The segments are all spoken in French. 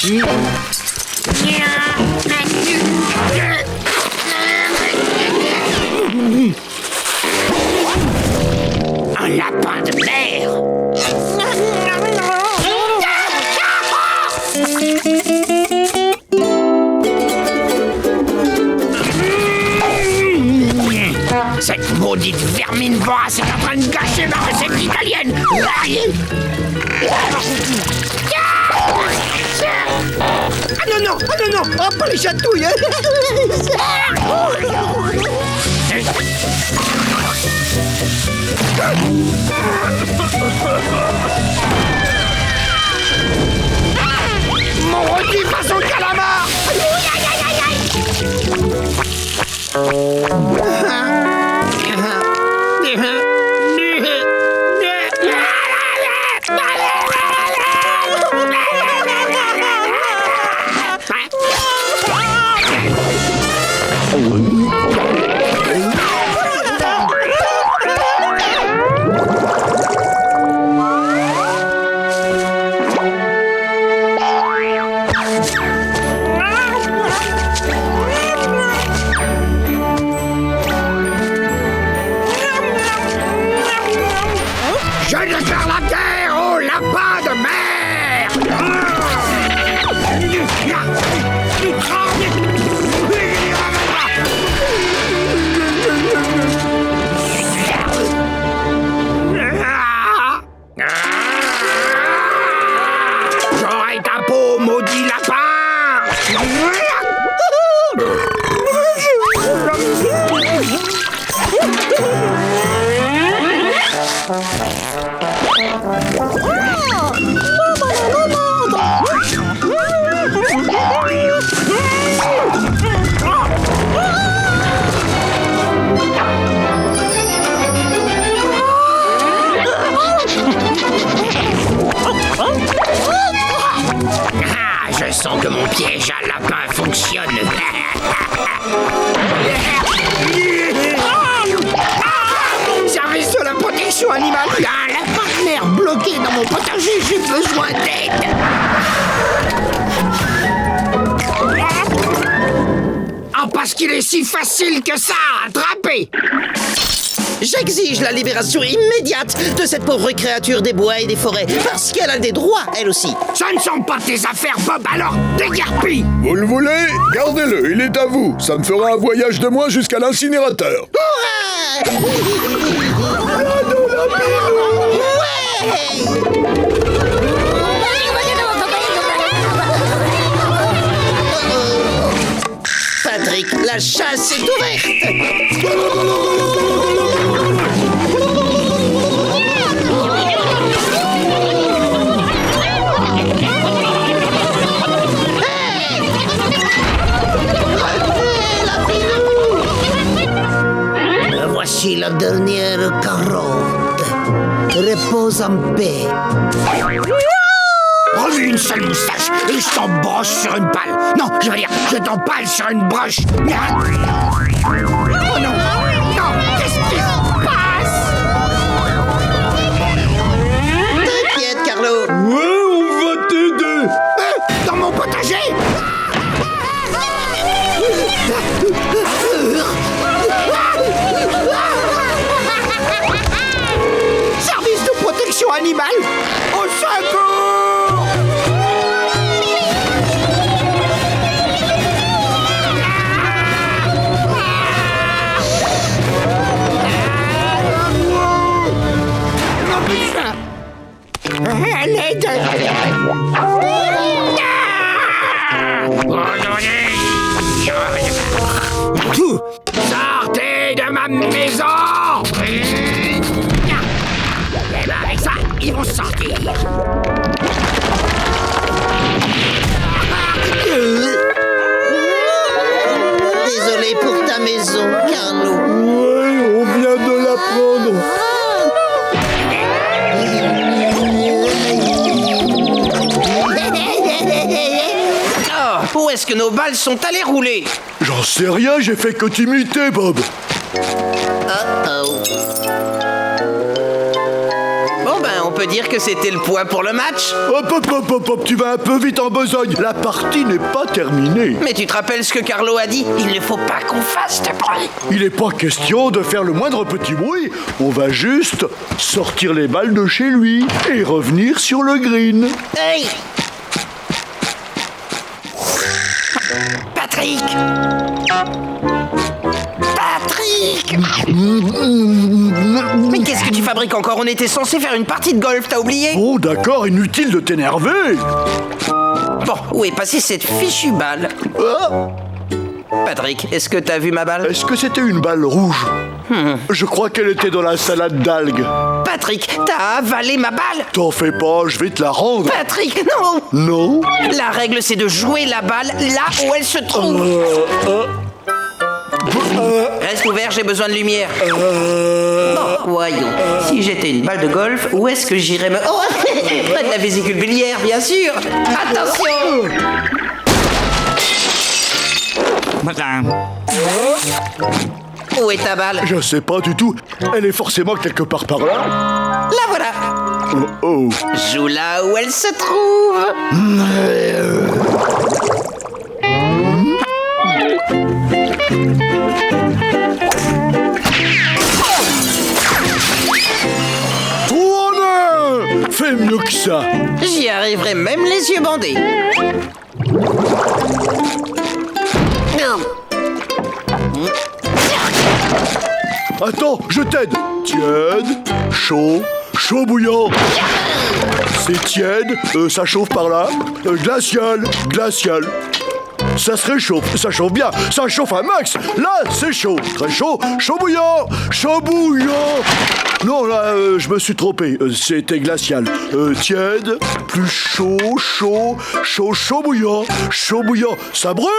Un lapin de mer. Cette maudite vermine vorace est en train de gâcher ma recette italienne. Ah non, non, ah non, non, oh, pas les chatouilles. Mon rôti façon calamar. Je déclare la guerre aux lapins de mer. J'aurai ta peau, maudit lapin. Je sens que mon piège à lapin fonctionne. Service de la protection animale. Il y a un lapin de mer bloqué dans mon potager. J'ai besoin d'aide. Ah, parce qu'il est si facile que ça à attraper. J'exige la libération immédiate de cette pauvre créature des bois et des forêts, parce qu'elle a des droits, elle aussi. Ça ne sont pas tes affaires, Bob, alors déguerpis. Vous le voulez? Gardez-le, il est à vous. Ça me fera un voyage de moins jusqu'à l'incinérateur. Hurrah! Patrick, la chasse est ouverte. Voici la dernière carotte. Repose en paix. Remue une seule moustache et je t'embroche sur une palle. Non, je veux dire, je t'empale sur une broche. Oh non, non, qu'est-ce qui se passe? T'inquiète, Carlo. Ouais, on va t'aider. Dans mon potager? Service de protection animale, au secours! L'aide! Sortez de ma maison! Et ben avec ça, ils vont sortir. Désolé pour ta maison, Carlo. Ouais, on vient de la prendre. Où est-ce que nos balles sont allées rouler? J'en sais rien, j'ai fait que t'imiter, Bob. Oh-oh. Bon ben, on peut peut dire que c'était le point pour le match. Hop, tu vas un peu vite en besogne. La partie n'est pas terminée. Mais tu te rappelles ce que Carlo a dit? Il ne faut pas qu'on fasse de bruit. Il n'est pas question de faire le moindre petit bruit. On va juste sortir les balles de chez lui et revenir sur le green. Hey! Patrick! Mais qu'est-ce que tu fabriques encore? On était censé faire une partie de golf, t'as oublié? Bon, d'accord, inutile de t'énerver. Bon, où est passée cette fichue balle? Ah, Patrick, est-ce que t'as vu ma balle? est-ce que c'était une balle rouge? Je crois qu'elle était dans la salade d'algues. Patrick, t'as avalé ma balle? T'en fais pas, je vais te la rendre. Patrick, non! Non? La règle, c'est de jouer la balle là où elle se trouve. Reste ouvert, j'ai besoin de lumière. Bon, voyons. Si j'étais une balle de golf, où est-ce que j'irais me... Oh, près de la vésicule biliaire, bien sûr. Attention! Où est ta balle? Je sais pas du tout. Elle est forcément quelque part par là. La voilà. Oh. Joue là où elle se trouve. Tourne! Fais mieux que ça. J'y arriverai même les yeux bandés. Attends, je t'aide. Tiède, chaud, chaud bouillant. C'est tiède, ça chauffe par là. Glacial, glacial. Ça se réchauffe, ça chauffe bien, ça chauffe un max. Là, c'est chaud, très chaud, chaud bouillant, chaud bouillant. Non, là, je me suis trompé, c'était glacial. Tiède, plus chaud, chaud, chaud, chaud bouillant, ça brûle.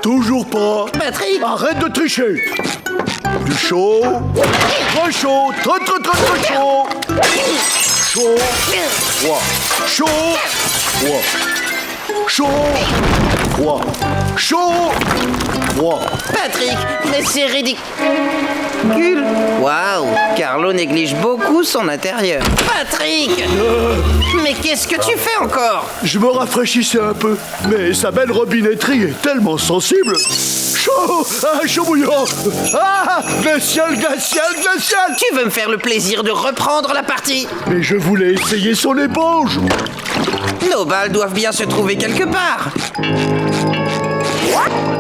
Toujours pas. Patrick! Arrête de tricher. Du chaud, très chaud, très chaud. Chaud, froid, chaud, froid, chaud, froid, chaud, froid. Patrick, mais c'est ridicule. Waouh, Carlo néglige beaucoup son intérieur. Patrick! Mais qu'est-ce que tu fais encore? Je me rafraîchissais un peu, mais sa belle robinetterie est tellement sensible. Chaud, chaud bouillant. Ah, glacial. Tu veux me faire le plaisir de reprendre la partie? Mais je voulais essayer son éponge. Nos balles doivent bien se trouver quelque part.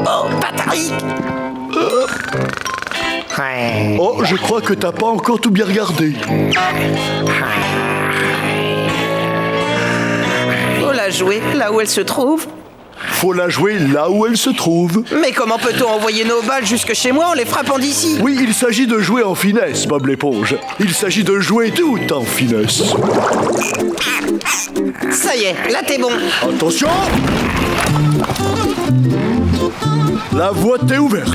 Oh, Patrick! Oh, je crois que t'as pas encore tout bien regardé. Faut la jouer là où elle se trouve. Faut la jouer là où elle se trouve. Mais comment peut-on envoyer nos balles jusque chez moi en les frappant d'ici? Oui, il s'agit de jouer en finesse, Bob l'éponge. Il s'agit de jouer tout en finesse. Ça y est, là t'es bon. Attention! La voie est ouverte.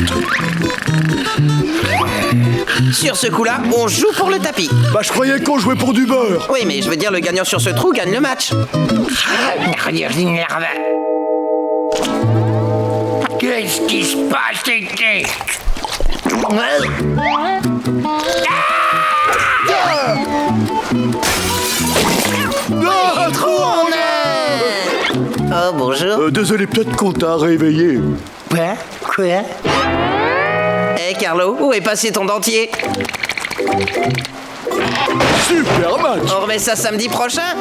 Sur ce coup-là, on joue pour le tapis. Bah, je croyais qu'on jouait pour du beurre. Oui, mais je veux dire, le gagnant sur ce trou gagne le match. Qu'est-ce qui se passe, Tété? Ah, trop! Oh, bonjour. Désolé, peut-être qu'on t'a réveillé. Quoi? Eh, Carlo, où est passé ton dentier? Super match! On remet ça samedi prochain?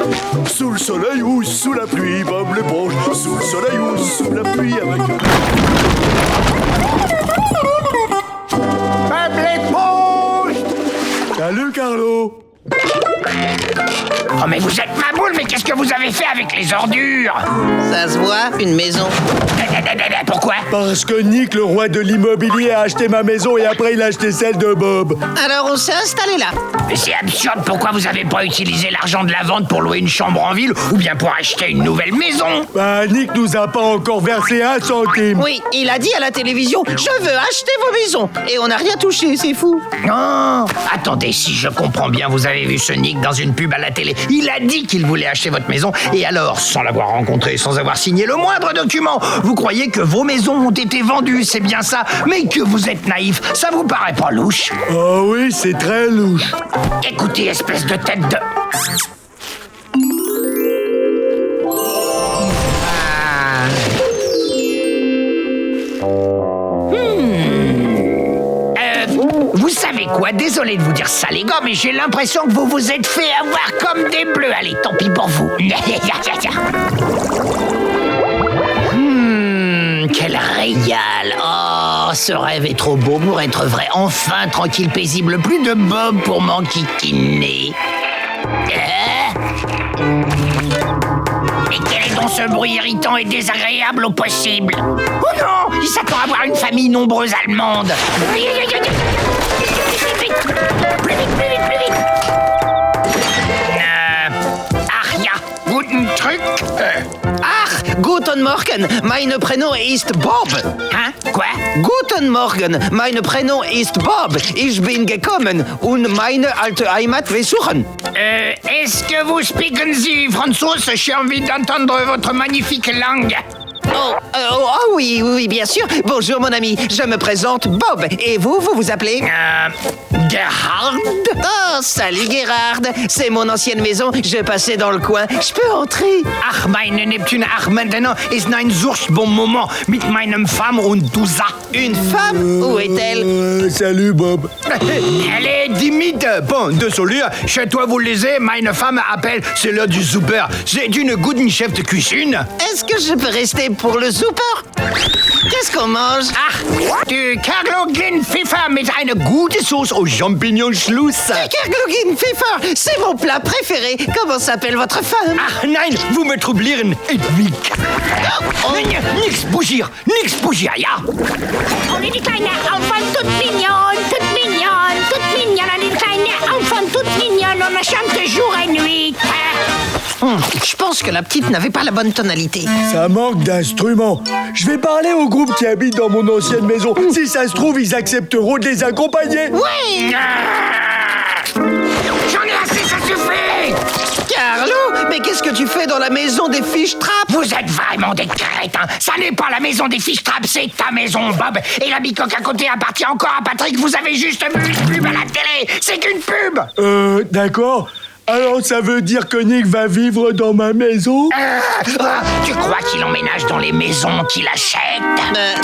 Sous le soleil ou sous la pluie, Bob l'éponge. Sous le soleil ou sous la pluie avec... Bob l'éponge! Salut, Carlo! Oh mais vous êtes ma boule, mais qu'est-ce que vous avez fait avec les ordures? Ça se voit, une maison. Pourquoi? Parce que Nick, le roi de l'immobilier, a acheté ma maison et après il a acheté celle de Bob. Alors on s'est installé là. Mais c'est absurde, pourquoi vous avez pas utilisé l'argent de la vente pour louer une chambre en ville ou bien pour acheter une nouvelle maison? Bah, Nick nous a pas encore versé un centime. Oui, il a dit à la télévision « Je veux acheter vos maisons !» Et on n'a rien touché, c'est fou. Non! Attendez, si je comprends bien, vous avez avez vu ce Nick dans une pub à la télé. Il a dit qu'il voulait acheter votre maison. Et alors, sans l'avoir rencontré, sans avoir signé le moindre document, vous croyez que vos maisons ont été vendues, c'est bien ça. Mais que vous êtes naïf, ça vous paraît pas louche? Ah oui, c'est très louche. Écoutez, espèce de tête de... Vous savez quoi? Désolé de vous dire ça, les gars, mais j'ai l'impression que vous vous êtes fait avoir comme des bleus. Allez, tant pis pour vous. Quel régal! Oh, ce rêve est trop beau pour être vrai. Enfin, tranquille, paisible, plus de Bob pour m'enquiquiner. Et quel est donc ce bruit irritant et désagréable au possible? Oh non! Il s'attend à voir une famille nombreuse allemande. Plus vite, plus vite, plus vite! Aria, guten Truc. Ach, guten Morgen, mein Prénom ist Bob. Hein? Quoi? Guten Morgen, mein Prénom ist Bob. Ich bin gekommen und meine alte Heimat besuchen. Est-ce que vous speaken Sie François? J'ai envie d'entendre votre magnifique langue. Oh oui, oui, bien sûr. Bonjour mon ami, je me présente Bob. Et vous vous appelez? Gerhard? Oh, salut Gerhard. C'est mon ancienne maison, je passais dans le coin. Je peux entrer? Ach, meine Neptune, ach, maintenant ist ein solch bon moment mit meinem Femme und Douza. Une femme? Où est-elle? Salut Bob. Elle est timide. Bon, désolé, chez toi vous le lisez, meine Femme appelle, c'est l'heure du super. C'est une guten chef de cuisine. Est-ce que je peux rester pour le super? Qu'est-ce qu'on mange? Ach, du Kerlogin Pfeffer mit einer gute Sauce aux champignons Schluss. Kerglogin Pfeffer, c'est mon plat préféré. Comment s'appelle votre femme? Ach nein, vous me troublieren, Edwig. Nix bougier, ja. Und die kleine Enfant toute mignonne, toute mignonne, toute mignonne. Und die kleine Enfant toute mignonne, on la chante jour et nuit. Je pense que la petite n'avait pas la bonne tonalité. Ça manque d'instruments. Je vais parler au groupe qui habite dans mon ancienne maison. Si ça se trouve, ils accepteront de les accompagner. Oui! J'en ai assez, ça suffit. Carlo, mais qu'est-ce que tu fais dans la maison des fiches trappes? Vous êtes vraiment des crétins. Ça n'est pas la maison des fiches trappes, c'est ta maison, Bob. Et la bicoque à côté appartient encore à Patrick. Vous avez juste vu une pub à la télé. C'est qu'une pub. D'accord. Alors ça veut dire que Nick va vivre dans ma maison? Tu crois qu'il emménage dans les maisons qu'il achète?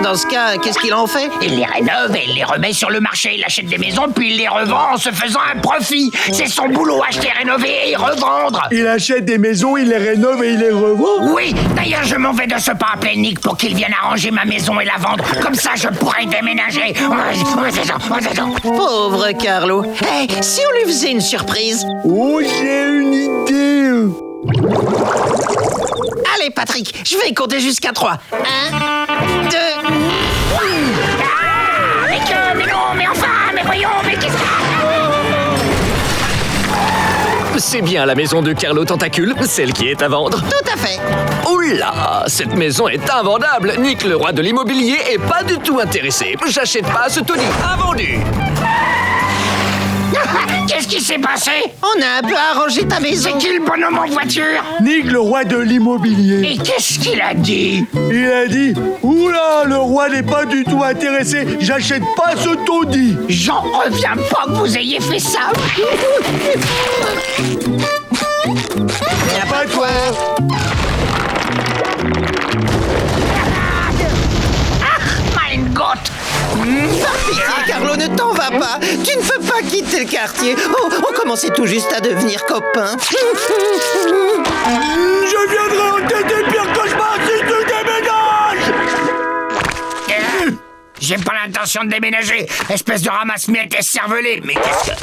Dans ce cas, qu'est-ce qu'il en fait? Il les rénove et il les remet sur le marché. Il achète des maisons puis il les revend en se faisant un profit. C'est son boulot, acheter, rénover et revendre. Il achète des maisons, il les rénove et il les revend? Oui, d'ailleurs je m'en vais de ce pas appeler Nick pour qu'il vienne arranger ma maison et la vendre. Comme ça je pourrai déménager. Pauvre Carlo. Hey, si on lui faisait une surprise? Oh, j'ai une idée. Allez Patrick, je vais compter jusqu'à 3. 1, 2... Mais non, mais enfin, mais voyons, mais qu'est-ce que... C'est bien la maison de Carlo Tentacule, celle qui est à vendre. Tout à fait. Oula, cette maison est invendable. Nick, le roi de l'immobilier, est pas du tout intéressé. J'achète pas ce taudis. Invendu. Qu'est-ce qui s'est passé? On a un peu arrangé ta maison. C'est qui le bonhomme en voiture? Nick, le roi de l'immobilier. Et qu'est-ce qu'il a dit? Il a dit, oula, le roi n'est pas du tout intéressé. J'achète pas ce taudis. J'en reviens pas que vous ayez fait ça. Y'a pas de quoi. Mein Gott! Pitié, Carlo, ne t'en va pas. Tu ne peux pas quitter le quartier. Oh, on commençait tout juste à devenir copains. Je viendrai en tête des pires cauchemars si tu déménages. J'ai pas l'intention de déménager, espèce de ramasse-miettes et cervelé, mais qu'est-ce que...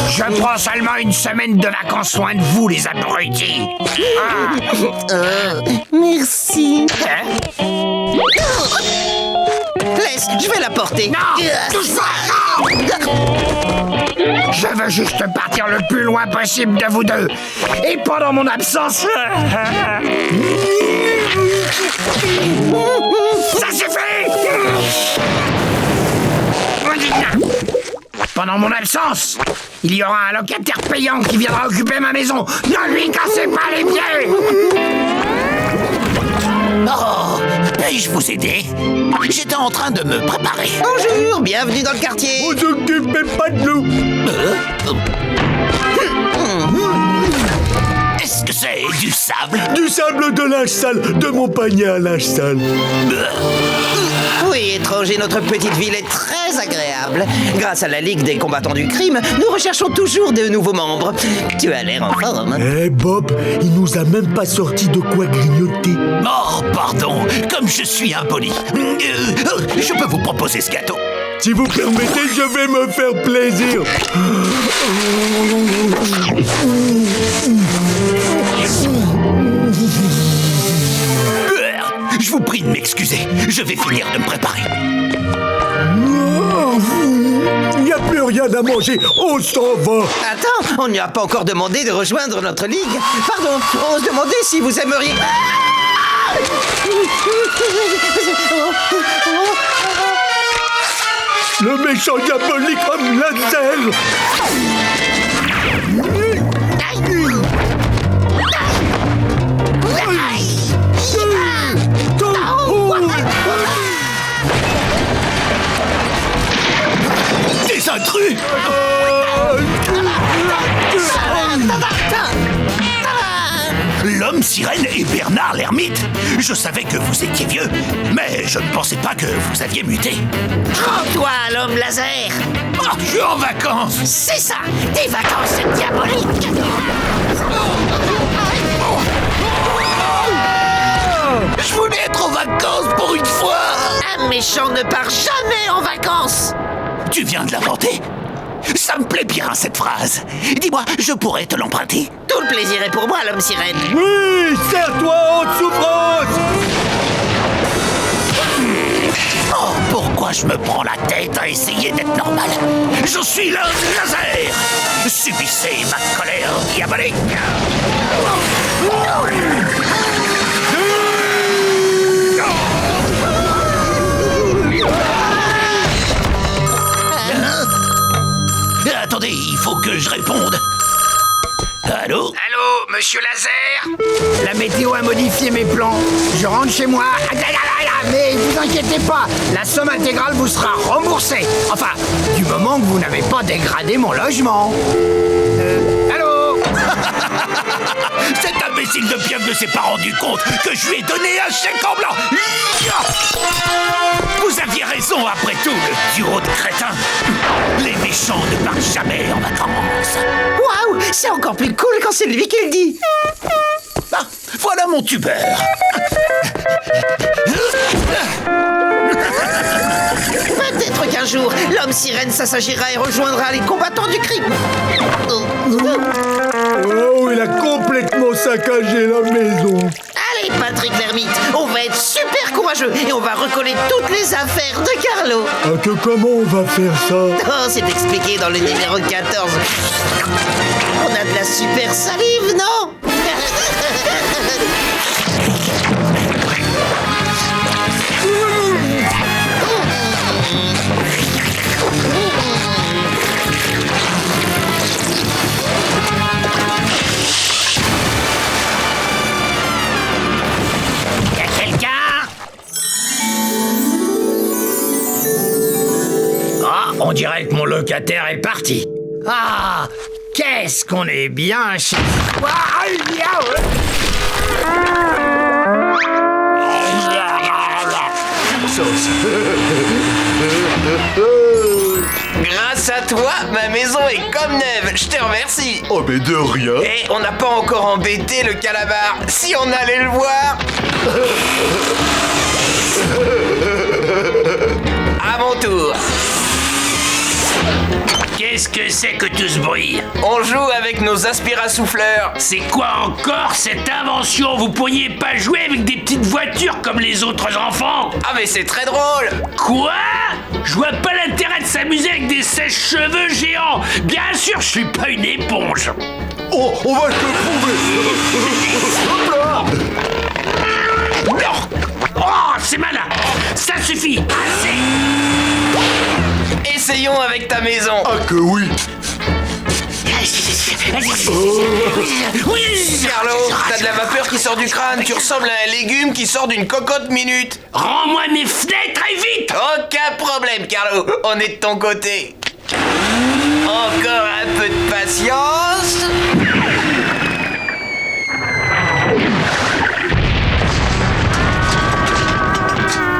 Je prends seulement une semaine de vacances loin de vous, les abrutis. Merci. Hein? Laisse, je vais la porter. Non, tout ça, non. Je veux juste partir le plus loin possible de vous deux. Et pendant mon absence... Ça suffit! pendant mon absence. Il y aura un locataire payant qui viendra occuper ma maison. Ne lui cassez pas les pieds. Oh, puis-je vous aider? J'étais en train de me préparer. Bonjour, bienvenue dans le quartier. Vous occupez pas de nous. Est-ce que c'est du sable? Du sable de linge sale, de mon panier à linge sale. Oui, étranger, notre petite ville est très agréable. Grâce à la Ligue des combattants du crime, nous recherchons toujours de nouveaux membres. Tu as l'air en forme. Eh Bob, il nous a même pas sorti de quoi grignoter. Oh, pardon, comme je suis impoli. Je peux vous proposer ce gâteau? Si vous permettez, je vais me faire plaisir. Je vous prie de m'excuser, je vais finir de me préparer. Il n'y a plus rien à manger, on s'en va. Attends, on n'y a pas encore demandé de rejoindre notre ligue. Pardon, on se demandait si vous aimeriez... Le méchant diabolique comme laser. Des intrus! L'homme sirène et Bernard l'ermite. Je savais que vous étiez vieux, mais je ne pensais pas que vous aviez muté. Prends-toi, l'homme laser. Oh, je suis en vacances. C'est ça, des vacances diaboliques. Je voulais être en vacances pour une fois. Un méchant ne part jamais en vacances. Tu viens de l'inventer? Ça me plaît bien, cette phrase. Dis-moi, je pourrais te l'emprunter? Tout le plaisir est pour moi, l'homme sirène. Oui, serre-toi en souffrance. Oh, pourquoi je me prends la tête à essayer d'être normal? Je suis l'homme laser. Subissez ma colère diabolique. Attendez, il faut que je réponde. Allô? Allô, monsieur Laser? La météo a modifié mes plans. Je rentre chez moi. Mais vous inquiétez pas, la somme intégrale vous sera remboursée. Enfin, du moment que vous n'avez pas dégradé mon logement. Allô? Cet imbécile de Pieuvre ne s'est pas rendu compte que je lui ai donné un chèque en blanc. Vous aviez raison après tout, le duo de crétins. Les méchants ne partent jamais en vacances. Waouh, c'est encore plus cool quand c'est lui qui le dit. Ah, voilà mon tubeur. Peut-être qu'un jour, l'homme sirène s'assagera et rejoindra les combattants du crime. Oh, il a complètement saccagé la maison. Allez, Patrick l'ermite, on va être super courageux et on va recoller toutes les affaires de Carlo. Ah, que comment on va faire ça? Oh, c'est expliqué dans le numéro 14. On a de la super salive, non? Y a quelqu'un? Ah, on dirait que mon locataire est parti. Ah, qu'est-ce qu'on est bien chez... Ah, Grâce à toi, ma maison est comme neuve. Je te remercie. Oh, mais de rien. Et on n'a pas encore embêté le calabar. Si on allait le voir. À mon tour. Qu'est-ce que c'est que tout ce bruit? On joue avec nos aspirasouffleurs. C'est quoi encore cette invention? Vous pourriez pas jouer avec des petites voitures comme les autres enfants? Ah mais c'est très drôle. Quoi? Je vois pas l'intérêt de s'amuser avec des sèche-cheveux géants. Bien sûr, je suis pas une éponge. Oh, on va te le prouver. Oh, c'est malin. Ça suffit. Assez. Essayons avec ta maison. Ah que oui. Carlo, t'as de la vapeur qui sort du crâne. Tu ressembles à un légume qui sort d'une cocotte minute. Rends-moi mes fenêtres et vite. Aucun problème, Carlo. On est de ton côté. Encore un peu de patience.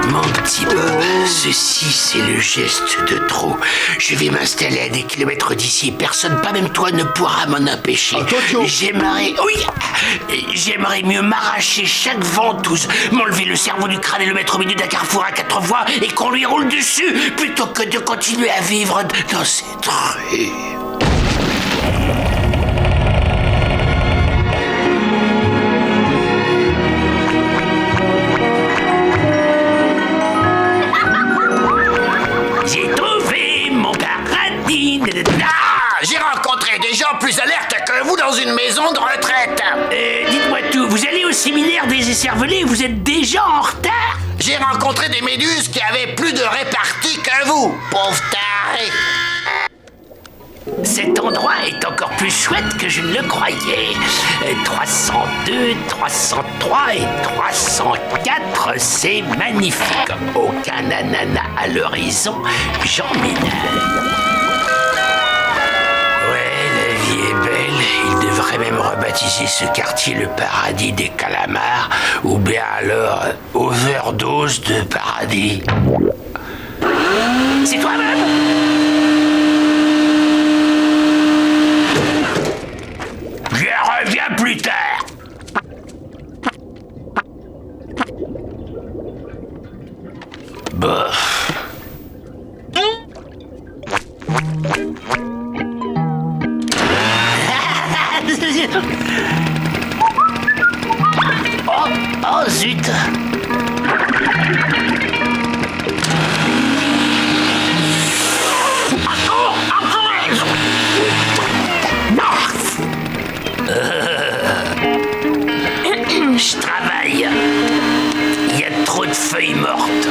Mon petit Bob, ceci c'est le geste de trop. Je vais m'installer à des kilomètres d'ici. Personne, pas même toi, ne pourra m'en empêcher. Attention. J'aimerais mieux m'arracher chaque ventouse, m'enlever le cerveau du crâne et le mettre au milieu d'un carrefour à 4 voies et qu'on lui roule dessus, plutôt que de continuer à vivre dans cette rue. J'ai trouvé mon paradis. J'ai rencontré des gens plus alertes que vous dans une maison de retraite. Dites-moi tout, vous allez au séminaire des écervelés, vous êtes déjà en retard? J'ai rencontré des méduses qui avaient plus de répartie que vous, pauvre taré. Cet endroit est encore plus chouette que je ne le croyais. 302, 303 et 304, c'est magnifique. Aucun ananas à l'horizon, j'emménage. Ouais, la vie est belle. Il devrait même rebaptiser ce quartier le paradis des calamars, ou bien alors overdose de paradis. C'est toi-même? Je reviens plus tard. Bof. Oh zut. Je travaille. Il y a trop de feuilles mortes.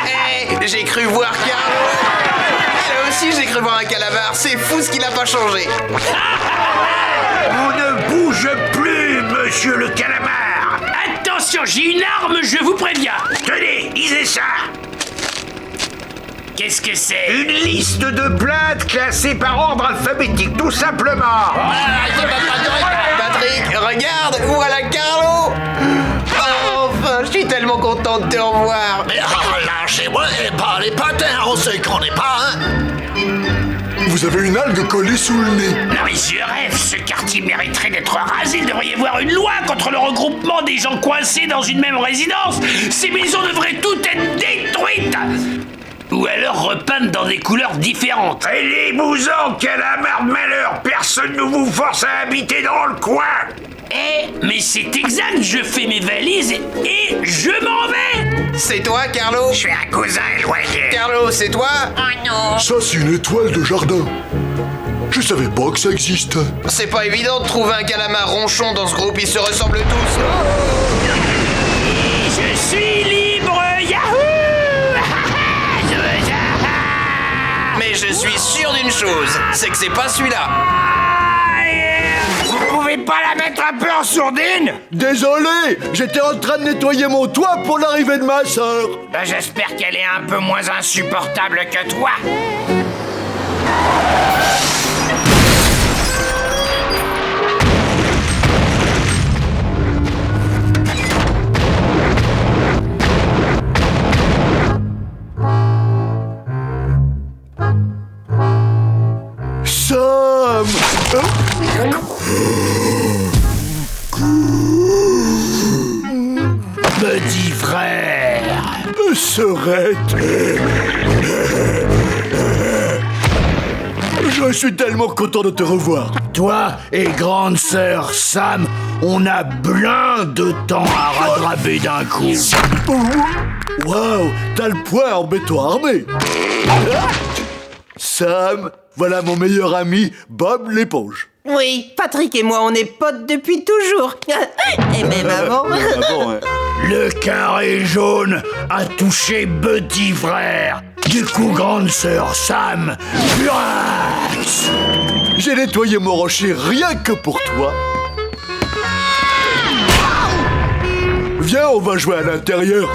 Hey, j'ai cru voir Carlo. Là aussi, j'ai cru voir un calamar. C'est fou ce qu'il a pas changé. On ne bouge plus, monsieur le calamar. Attention, j'ai une arme, je vous préviens. Tenez, lisez ça. Qu'est-ce que c'est? Une liste de plaintes classées par ordre alphabétique, tout simplement. Patrick, regarde, voilà Carlo. Oh, enfin, je suis tellement content de te revoir. Mais lâchez-moi et pas les patins, on se connaît pas, hein. Vous avez une algue collée sous le nez. Non mais je rêve, ce quartier mériterait d'être rasé. Il devrait y avoir une loi contre le regroupement des gens coincés dans une même résidence. Ces maisons devraient toutes être détruites. Ou alors repeintes dans des couleurs différentes. Et les bousons, calamar de malheur, personne ne vous force à habiter dans le coin. Mais c'est exact, je fais mes valises et je m'en vais. C'est toi, Carlo? Je suis un cousin éloigné. Carlo, c'est toi? Ça, c'est une étoile de jardin. Je savais pas que ça existait. C'est pas évident de trouver un calamar ronchon dans ce groupe, ils se ressemblent tous. Je suis libre, yahoo! Mais je suis sûr d'une chose, c'est que c'est pas celui-là. Vous pouvez pas la mettre un peu en sourdine? Désolé, j'étais en train de nettoyer mon toit pour l'arrivée de ma sœur. Ben, j'espère qu'elle est un peu moins insupportable que toi. Sam. Petit frère. Sœurette. Je Je suis tellement content de te revoir. Toi et grande sœur Sam, on a plein de temps à rattraper d'un coup. Waouh, t'as le poing en béton armé. Sam, voilà mon meilleur ami, Bob l'éponge. Oui, Patrick et moi, on est potes depuis toujours. Et même avant. Le carré jaune a touché petit frère. Du coup, grande sœur Sam, furax! J'ai nettoyé mon rocher rien que pour toi. Viens, on va jouer à l'intérieur.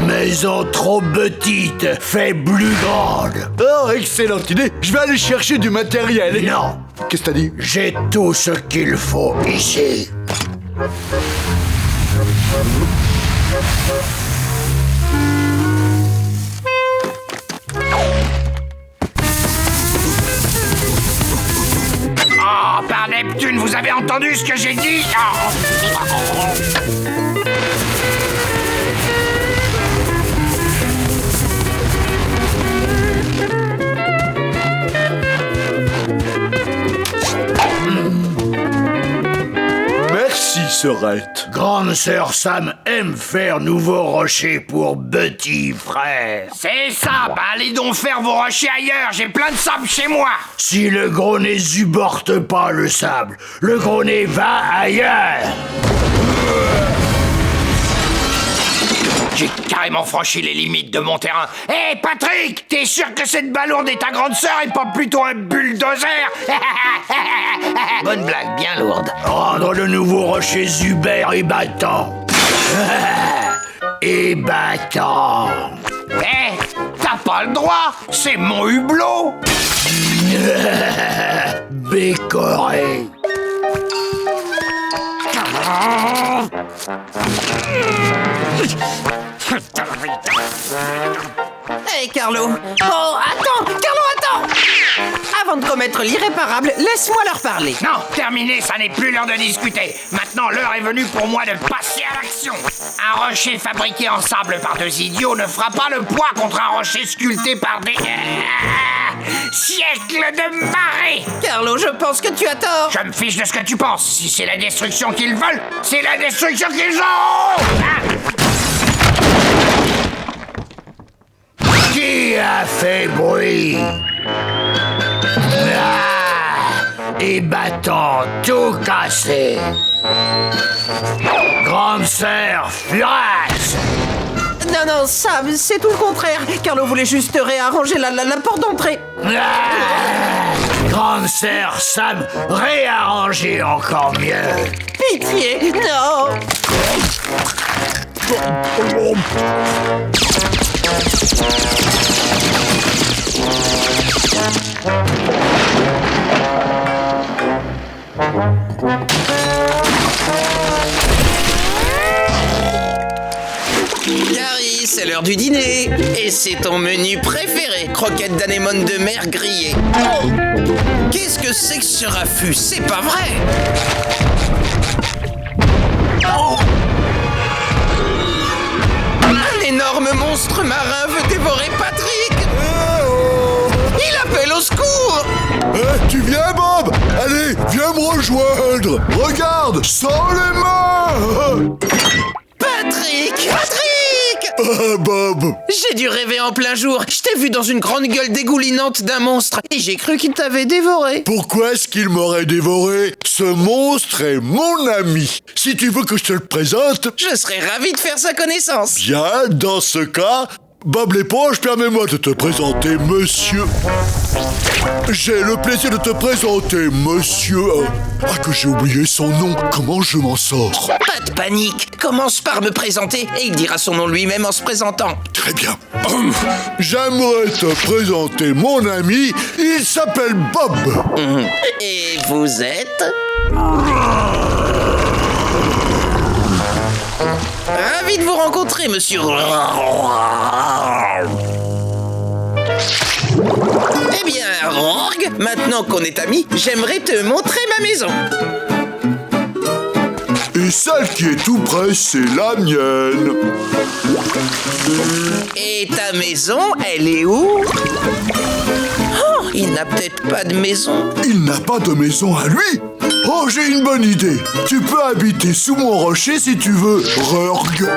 Maison trop petite, fait plus grande. Oh, excellente idée. Je vais aller chercher du matériel. Non, Qu'est-ce que t'as dit? j'ai tout ce qu'il faut ici. Oh, par Neptune, vous avez entendu ce que j'ai dit? Merci, sœurette. Grande sœur Sam aime faire nouveaux rochers pour petit frère. C'est ça, bah allez donc faire vos rochers ailleurs, j'ai plein de sable chez moi. Si le gros nez supporte pas le sable, le gros nez va ailleurs. J'ai carrément franchi les limites de mon terrain. Hé, Patrick, t'es sûr que cette balourde est ta grande sœur et pas plutôt un bulldozer? Bonne blague, bien lourde. Rendre le nouveau rocher Zuber ébattant. Ébattant. Hé, t'as pas le droit, c'est mon hublot. Bécoré. Hé, Carlo. Oh, attends, Carlo, attends. Avant de commettre l'irréparable, laisse-moi leur parler. Non, terminé, ça n'est plus l'heure de discuter. Maintenant, l'heure est venue pour moi de passer à l'action. Un rocher fabriqué en sable par deux idiots ne fera pas le poids contre un rocher sculpté par des... siècles de marée. Carlo, je pense que tu as tort. Je me fiche de ce que tu penses. Si c'est la destruction qu'ils veulent, c'est la destruction qu'ils ont. Qui a fait bruit? Ébattant, tout cassé. Grande sœur, furax. Non, Sam, c'est tout le contraire. Carlo voulait juste réarranger la porte d'entrée. Grande sœur Sam, réarranger encore mieux. Pitié, non. Gary, c'est l'heure du dîner. Et c'est ton menu préféré, croquettes d'anémone de mer grillées. Oh, qu'est-ce que c'est que ce raffut? C'est pas vrai. Oh. Un énorme monstre marin veut dévorer Patrick. Il appelle au secours. Tu viens, Bob? Allez, viens me rejoindre. Regarde, sans les mains. Patrick! Bob. J'ai dû rêver en plein jour. Je t'ai vu dans une grande gueule dégoulinante d'un monstre et j'ai cru qu'il t'avait dévoré. Pourquoi est-ce qu'il m'aurait dévoré? Ce monstre est mon ami. Si tu veux que je te le présente, Je serais ravi de faire sa connaissance. bien, dans ce cas, Bob l'éponge, permets-moi de te présenter monsieur. J'ai le plaisir de te présenter monsieur... Ah, que j'ai oublié son nom. Comment je m'en sors? Pas de panique. Commence par me présenter et il dira son nom lui-même en se présentant. Très bien. J'aimerais te présenter mon ami. Il s'appelle Bob. Et vous êtes? Ravi de vous rencontrer, monsieur. Eh bien, Rourg, maintenant qu'on est amis, j'aimerais te montrer ma maison. Et celle qui est tout près, c'est la mienne. Et ta maison, elle est où? Oh, Il n'a peut-être pas de maison. Il n'a pas de maison à lui? Oh, j'ai une bonne idée. Tu peux habiter sous mon rocher si tu veux, Rurg.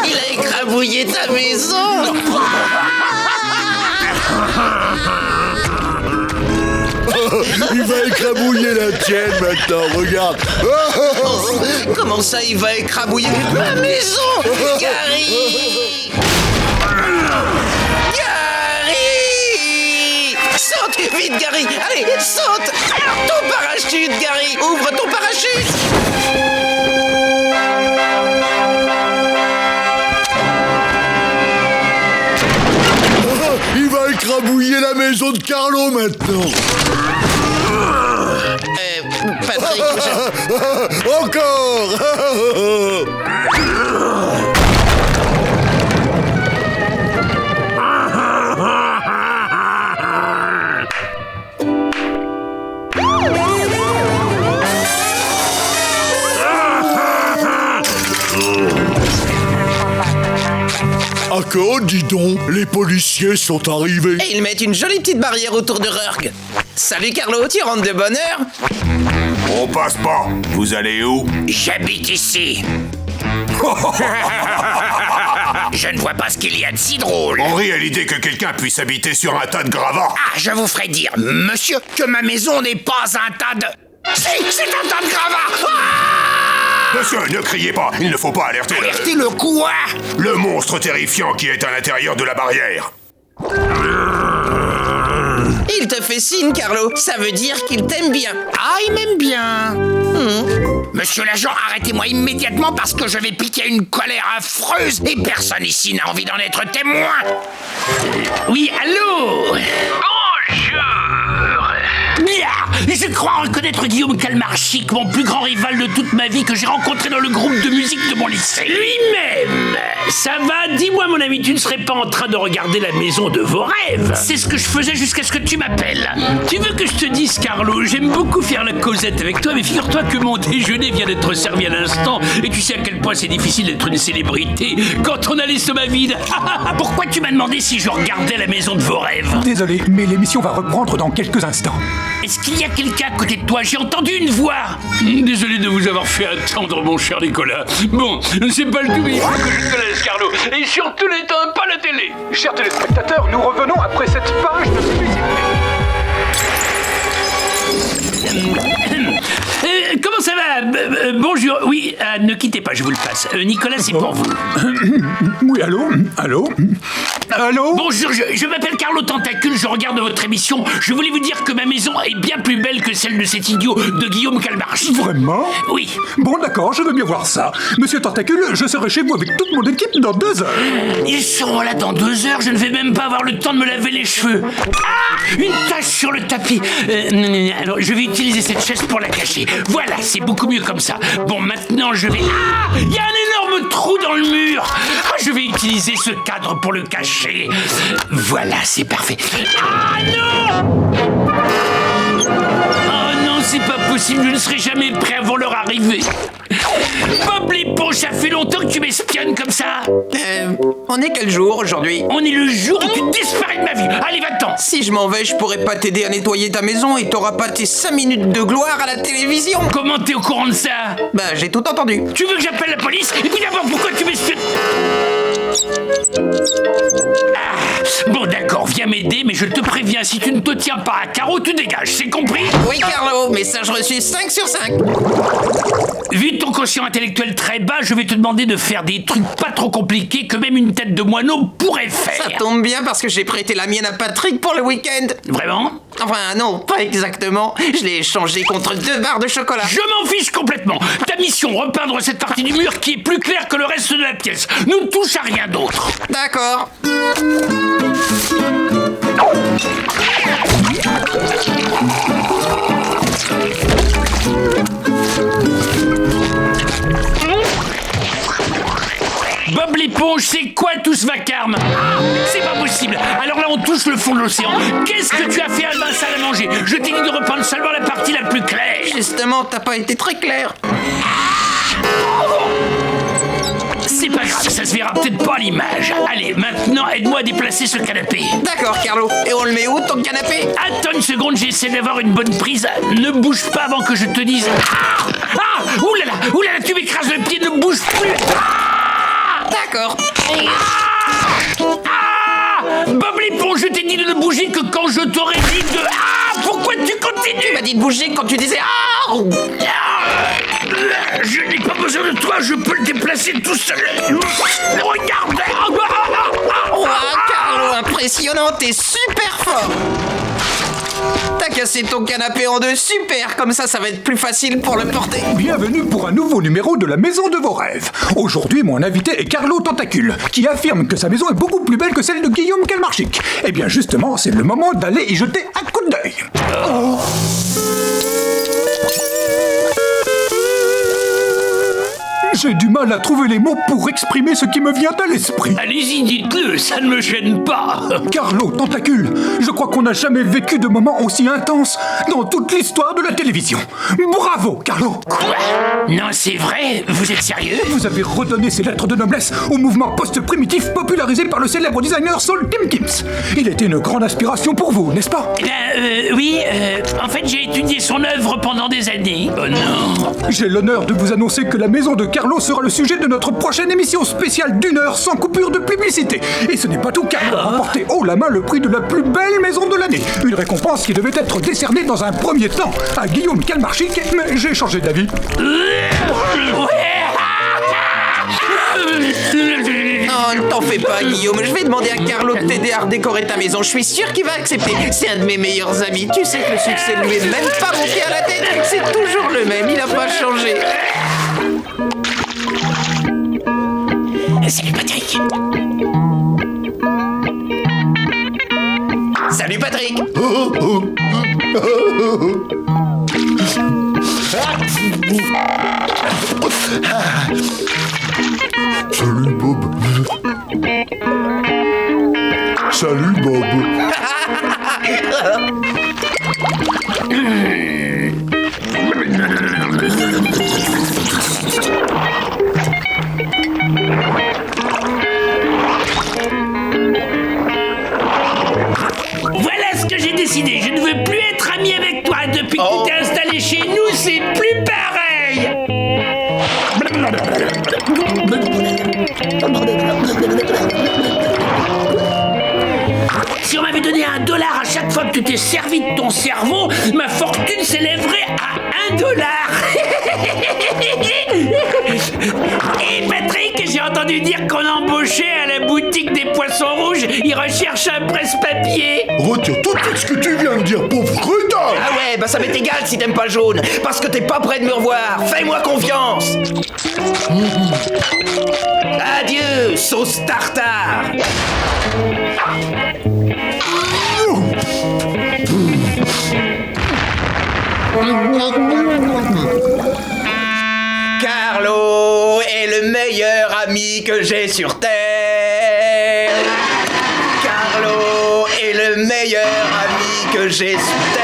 Il a écrabouillé ta maison. Il va écrabouiller la tienne maintenant, regarde. Comment ça, il va écrabouiller ma maison? Gary! Gary! Saute vite, Gary! Allez, saute! Ton parachute, Gary! Ouvre ton parachute! Il va écrabouiller la maison de Carlo maintenant. Patrick, Encore. Ah que, dis donc, les policiers sont arrivés. Et ils mettent une jolie petite barrière autour de Rurg. Salut Carlo, tu rentres de bonne heure? On passe pas. Vous allez où? J'habite ici. Je ne vois pas ce qu'il y a de si drôle. On rit à l'idée que quelqu'un puisse habiter sur un tas de gravats. Ah, je vous ferai dire, monsieur, que ma maison n'est pas un tas de... Si, c'est un tas de gravats. Monsieur, ne criez pas. Il ne faut pas alerter Alertez le quoi? le monstre terrifiant qui est à l'intérieur de la barrière. Il te fait signe, Carlo. Ça veut dire qu'il t'aime bien. Ah, il m'aime bien. Monsieur l'agent, arrêtez-moi immédiatement parce que je vais piquer une colère affreuse et personne ici n'a envie d'en être témoin. Oui, allô? Bonjour. Bien, je crois reconnaître Guillaume Calmarchic, mon plus grand rival de toute ma vie que j'ai rencontré dans le groupe de musique de mon lycée. Lui-même. Ça va, dis-moi mon ami, tu ne serais pas en train de regarder la maison de vos rêves? C'est ce que je faisais jusqu'à ce que tu m'appelles. Tu veux que je te dise, Carlo, j'aime beaucoup faire la causette avec toi, mais figure-toi que mon déjeuner vient d'être servi à l'instant, et tu sais à quel point c'est difficile d'être une célébrité quand on a l'estomac vide. Pourquoi tu m'as demandé si je regardais la maison de vos rêves? Désolé, mais l'émission va reprendre dans quelques instants. Est-ce qu'il y a quelqu'un à côté de toi? J'ai entendu une voix. Désolé de vous avoir fait attendre, mon cher Nicolas. Bon, c'est pas le tout, mais il faut que je te laisse, Carlo. Et surtout n'éteins pas la télé. Chers téléspectateurs, nous revenons après cette page de publicité. Comment ça va? Bonjour. Oui, ne quittez pas, je vous le passe. Nicolas, c'est pour vous. Oui, allô? Allô? Allô? Bonjour, je m'appelle Carlo Tentacule, je regarde votre émission. Je voulais vous dire que ma maison est bien plus belle que celle de cet idiot de Guillaume Calmarchic. Vraiment? Oui. Bon, d'accord, je veux bien voir ça. Monsieur Tentacule, je serai chez vous avec toute mon équipe dans 2 heures. Ils seront là dans 2 heures, je ne vais même pas avoir le temps de me laver les cheveux. Ah! Une tache sur le tapis. Alors, je vais utiliser cette chaise pour la cacher. Voilà, c'est beaucoup mieux comme ça. Bon, maintenant, je vais... Ah! Il y a un énorme trou dans le mur. Ah, je vais utiliser ce cadre pour le cacher. Voilà, c'est parfait. Ah non! Oh non, c'est pas possible, je ne serai jamais prêt avant leur arrivée. Bob l'éponge, ça fait longtemps que tu m'espionnes comme ça. On est quel jour aujourd'hui? On est le jour où tu disparais de ma vie. Allez, va-t'en. Si je m'en vais, je pourrais pas t'aider à nettoyer ta maison et t'auras pas tes 5 minutes de gloire à la télévision. Comment t'es au courant de ça? Bah, j'ai tout entendu. Tu veux que j'appelle la police? Et puis d'abord, pourquoi tu m'espionnes? Ah, bon d'accord, viens m'aider, mais je te préviens, si tu ne te tiens pas à carreau, tu dégages, c'est compris? Oui, Carlo, message reçu 5 sur 5. Vu ton quotient intellectuel très bas, je vais te demander de faire des trucs pas trop compliqués que même une tête de moineau pourrait faire. Ça tombe bien parce que j'ai prêté la mienne à Patrick pour le week-end. Vraiment? Enfin, non, pas exactement. Je l'ai échangé contre 2 barres de chocolat. Je m'en fiche complètement. Ta mission, repeindre cette partie du mur qui est plus claire que le reste de la pièce. Ne touche à rien d'autre. D'accord. touche le fond de l'océan. Qu'est-ce que tu as fait dans la salle à manger? Je t'ai dit de reprendre seulement la partie la plus claire. Justement, t'as pas été très clair. C'est pas grave, ça se verra peut-être pas à l'image. Allez, maintenant, aide-moi à déplacer ce canapé. D'accord, Carlo. Et on le met où, ton canapé? Attends une seconde, j'essaie d'avoir une bonne prise. Ne bouge pas avant que je te dise... Ah! Oulala, tu m'écrases le pied, ne bouge plus. D'accord. Bob l'éponge, je t'ai dit de ne bouger que quand je t'aurais dit de... Pourquoi tu continues? Tu m'as dit de bouger quand tu disais Je n'ai pas besoin de toi, je peux le déplacer tout seul. Regarde. Carlo, impressionnant, t'es super fort. T'as cassé ton canapé en deux, super. Comme ça va être plus facile pour le porter. Bienvenue pour un nouveau numéro de la maison de vos rêves. Aujourd'hui, mon invité est Carlo Tentacule, qui affirme que sa maison est beaucoup plus belle que celle de Guillaume Calmarchic. Eh bien justement, c'est le moment d'aller y jeter un coup d'œil. J'ai du mal à trouver les mots pour exprimer ce qui me vient à l'esprit. Allez-y, dites-le, ça ne me gêne pas. Carlo Tentacule, je crois qu'on n'a jamais vécu de moment aussi intense dans toute l'histoire de la télévision. Bravo, Carlo. Quoi? Non, c'est vrai? Vous êtes sérieux? Vous avez redonné ces lettres de noblesse au mouvement post-primitif popularisé par le célèbre designer Saul Timkins. Il était une grande inspiration pour vous, n'est-ce pas? Oui, en fait, j'ai étudié son œuvre pendant des années. Oh non. J'ai l'honneur de vous annoncer que la maison de Carlo sera le sujet de notre prochaine émission spéciale d'1 heure sans coupure de publicité. Et ce n'est pas tout, Carlo a remporté haut la main le prix de la plus belle maison de l'année. Une récompense qui devait être décernée dans un premier temps à Guillaume Calmarchic, mais j'ai changé d'avis. Non, ne t'en fais pas, Guillaume. Je vais demander à Carlo de t'aider à redécorer ta maison. Je suis sûr qu'il va accepter. C'est un de mes meilleurs amis. Tu sais que le succès ne lui est même pas monté à la tête. C'est toujours le même. Il n'a pas changé. Salut, Patrick. Salut, Patrick. Salut Bob. Salut Bob. Voilà ce que j'ai décidé. Je ne veux plus être ami avec toi. Depuis que tu t'es installé chez nous, c'est plus pareil. Si on m'avait donné $1 à chaque fois que tu t'es servi de ton cerveau, ma fortune s'élèverait à $1. Et Patrick, j'ai entendu dire qu'on embauchait à la boutique des poissons rouges. Ils recherchent un presse-papier. Retire tout de suite ce que tu viens de dire, pauvre crétin. Ah ouais, bah ça m'est égal si t'aimes pas le jaune. Parce que t'es pas prêt de me revoir. Fais-moi confiance. Adieu, sauce tartare. Carlo est le meilleur ami que j'ai sur Terre. Carlo est le meilleur ami que j'ai sur Terre.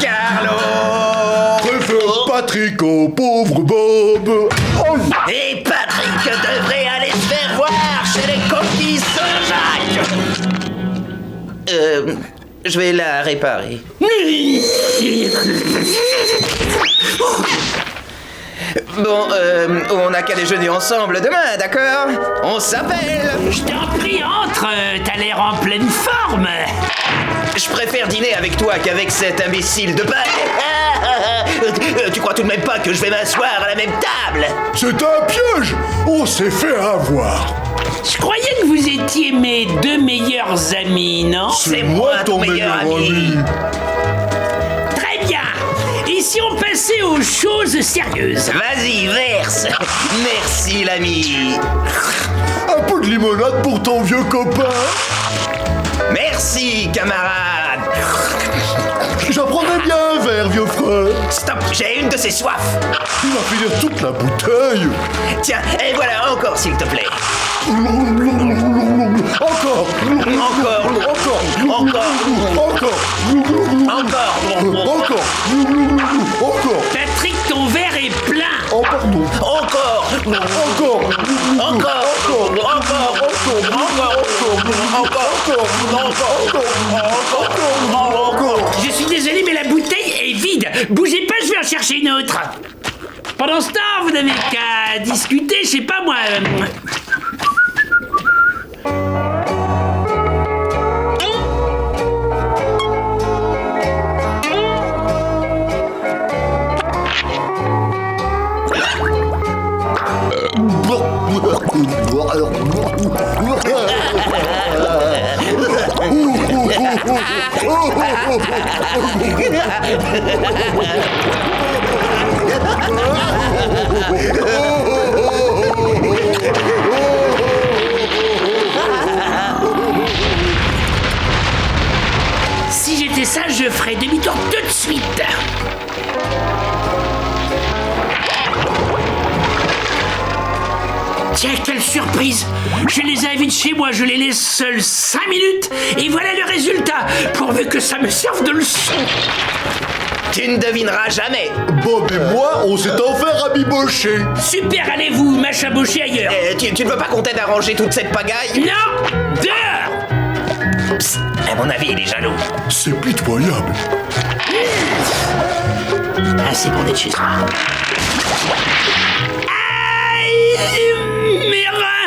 Carlo Préfère Patrick au pauvre Bob. Oh. et Patrick devraient aller se faire voir chez les coquilles Saint-Jacques. Je vais la réparer. Bon, on n'a qu'à déjeuner ensemble demain, d'accord? On s'appelle. Je t'en prie, entre. T'as l'air en pleine forme. Je préfère dîner avec toi qu'avec cet imbécile de paille. Tu crois tout de même pas que je vais m'asseoir à la même table? C'est un piège. On s'est fait avoir. Je croyais que vous étiez mes 2 meilleurs amis, non? C'est moi ton meilleur ami. Très bien. Et si on passait aux choses sérieuses? Vas-y, verse. Merci, l'ami. Un peu de limonade pour ton vieux copain. Merci, camarade. J'en prendrais bien un verre, vieux frère. Stop, j'ai une de ces soifs. Il va finir toute la bouteille. Tiens, et voilà, encore s'il te plaît. Encore. Encore. Patrick, ton verre est plein. Oh, pardon. Encore. Je suis désolé, mais la bouteille est vide. Bougez pas, je vais en chercher une autre. Pendant ce temps, vous n'avez qu'à discuter, je sais pas moi. Si j'étais sage, je ferais demi-tour tout de suite. Tiens, quelle surprise! Je les invite chez moi, je les laisse seuls 5 minutes, et voilà le résultat, pourvu que ça me serve de leçon. Tu ne devineras jamais. Bob et moi, on s'est enfin rabibochés. Super, allez-vous m'achabocher ailleurs. Tu ne veux pas qu'on t'aide à ranger toute cette pagaille? Non! Dehors! Psst, à mon avis, il est jaloux. C'est pitoyable. Assez pour des chez toi. Aïe! Mes reins!